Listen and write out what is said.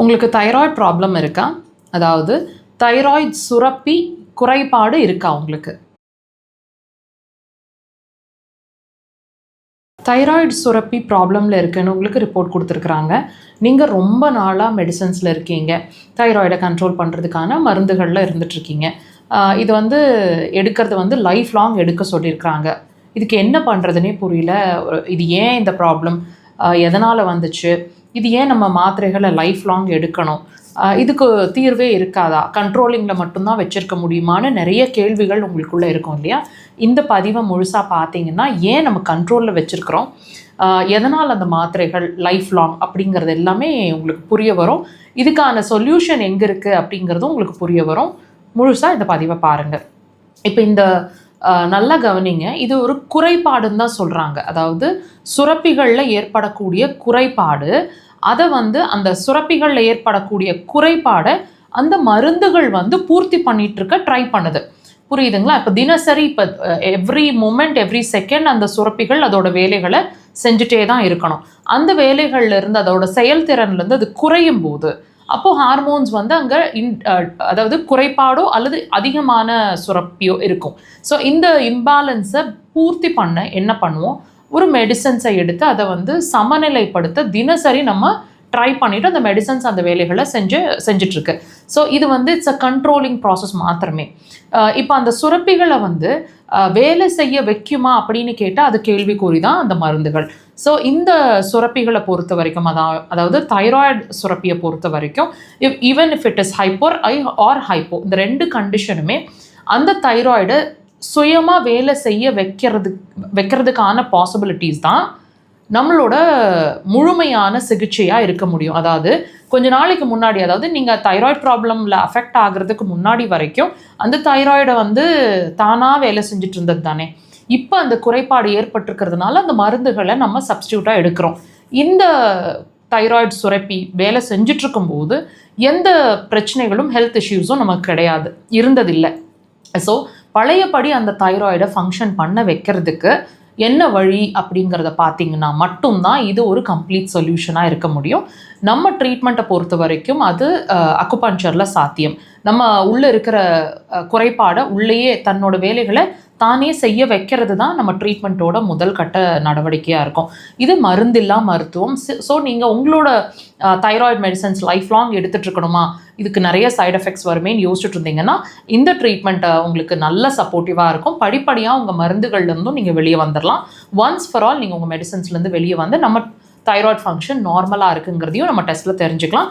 உங்களுக்கு thyroid problem இருக்கா? அதாவது தைராய்டு சுரப்பி குறைபாடு இருக்கா உங்களுக்கு? தைராய்டு சுரப்பி ப்ராப்ளமில் இருக்குன்னு உங்களுக்கு ரிப்போர்ட் கொடுத்துருக்குறாங்க. நீங்கள் ரொம்ப நாளாக மெடிசன்ஸில் இருக்கீங்க. தைராய்டை கண்ட்ரோல் பண்ணுறதுக்கான மருந்துகளில் இருந்துகிட்ருக்கீங்க. இது எடுக்கிறது லைஃப் லாங் எடுக்க சொல்லியிருக்கிறாங்க. இதுக்கு என்ன பண்ணுறதுனே புரியல. இது ஏன் இந்த ப்ராப்ளம், எதனால் வந்துச்சு, இது ஏன் நம்ம மாத்திரைகளை லைஃப் லாங் எடுக்கணும், இதுக்கு தீர்வே இருக்காதா, கண்ட்ரோலிங்கில் மட்டும்தான் வச்சுருக்க முடியுமான்னு நிறைய கேள்விகள் உங்களுக்குள்ளே இருக்கும் இல்லையா? இந்த பதிவை முழுசாக பார்த்தீங்கன்னா ஏன் நம்ம கண்ட்ரோலில் வச்சுருக்கிறோம், எதனால் அந்த மாத்திரைகள் லைஃப் லாங் அப்படிங்கிறது எல்லாமே உங்களுக்கு புரிய வரும். இதுக்கான சொல்யூஷன் எங்கே இருக்குது அப்படிங்கிறதும் உங்களுக்கு புரிய வரும். முழுசாக இந்த பதிவை பாருங்கள். இப்போ இந்த நல்லா கவனிங்க, இது ஒரு குறைபாடுன்னு தான் சொல்கிறாங்க. அதாவது சுரப்பிகளில் ஏற்படக்கூடிய குறைபாடு, அதை அந்த சுரப்பிகளில் ஏற்படக்கூடிய குறைபாடை அந்த மருந்துகள் பூர்த்தி பண்ணிகிட்ருக்க ட்ரை பண்ணுது. புரியுதுங்களா? இப்போ தினசரி இப்போ எவ்ரி மூமெண்ட் எவ்ரி செகண்ட் அந்த சுரப்பிகள் அதோட வேலைகளை செஞ்சுட்டே தான் இருக்கணும். அந்த வேலைகள்லேருந்து அதோட செயல்திறன்லேருந்து அது குறையும் போது அப்போது ஹார்மோன்ஸ் அங்கே அதாவது குறைபாடோ அல்லது அதிகமான சுரப்பியோ இருக்கும். ஸோ இந்த இம்பேலன்ஸை பூர்த்தி பண்ண என்ன பண்ணுவோம், ஒரு மெடிசன்ஸை எடுத்து அதை சமநிலைப்படுத்த தினசரி நம்ம ட்ரை பண்ணிவிட்டு அந்த மெடிசன்ஸ் அந்த வேலைகளை செஞ்சிட்ருக்கு. ஸோ இது இட்ஸ் அ கண்ட்ரோலிங் ப்ராசஸ் மாத்திரமே. இப்போ அந்த சுரப்பிகளை வேலை செய்ய வைக்குமா அப்படின்னு கேட்டால் அது கேள்விக்குறி தான் அந்த மருந்துகள். ஸோ இந்த சுரப்பிகளை பொறுத்த வரைக்கும், அதாவது தைராய்டு சுரப்பியை பொறுத்த வரைக்கும், even if it is hyper or hypo, இந்த ரெண்டு கண்டிஷனுமே அந்த தைராய்டை சுயமாக வேலை செய்ய வைக்கிறதுக்கான பாசிபிலிட்டிஸ் தான் நம்மளோட முழுமையான சிகிச்சையாக இருக்க முடியும். அதாவது கொஞ்ச நாளைக்கு முன்னாடி, அதாவது நீங்கள் தைராய்டு ப்ராப்ளமில் அஃபெக்ட் ஆகிறதுக்கு முன்னாடி வரைக்கும் அந்த தைராய்டை தானாக வேலை செஞ்சுட்டு இருந்தது தானே. இப்போ அந்த குறைபாடு ஏற்பட்டிருக்கிறதுனால அந்த மருந்துகளை நம்ம சப்ஸ்டியூட்டாக எடுக்கிறோம். இந்த தைராய்டு சுரப்பி வேலை செஞ்சிட்ருக்கும் போது எந்த பிரச்சனைகளும் ஹெல்த் இஷ்யூஸும் நமக்கு கிடையாது, இருந்ததில்லை. ஸோ பழையபடி அந்த தைராய்டை ஃபங்க்ஷன் பண்ண வைக்கிறதுக்கு என்ன வழி அப்படிங்கிறத பார்த்தீங்கன்னா மட்டும்தான் இது ஒரு கம்ப்ளீட் சொல்யூஷனாக இருக்க முடியும். நம்ம ட்ரீட்மெண்ட்டை பொறுத்த வரைக்கும் அது அக்குபஞ்சரில் சாத்தியம். நம்ம உள்ளே இருக்கிற குறைபாடை உள்ளேயே தன்னோட வேலைகளை தானே செய்ய வைக்கிறது தான் நம்ம ட்ரீட்மெண்ட்டோட முதல் கட்ட நடவடிக்கையாக இருக்கும். இது மருந்தில்லா மருத்துவம். ஸோ நீங்கள் உங்களோட தைராய்டு மெடிசன்ஸ் லைஃப் லாங் எடுத்துகிட்ருக்கணுமா, இதுக்கு நிறைய சைட் எஃபெக்ட்ஸ் வருமேன்னு யோசிச்சுட்டு இருந்தீங்கன்னா இந்த ட்ரீட்மெண்ட்டை உங்களுக்கு நல்ல சப்போர்ட்டிவாக இருக்கும். படிப்படியாக உங்கள் மருந்துகள்லேருந்தும் நீங்கள் வெளியே வந்துடலாம். ஒன்ஸ் ஃபார் ஆல் நீங்கள் உங்கள் மெடிசன்ஸ்லேருந்து வெளியே நம்ம தைராய்டு ஃபங்க்ஷன் நார்மலாக இருக்குங்கிறதையும் நம்ம டெஸ்ட்டில் தெரிஞ்சுக்கலாம்.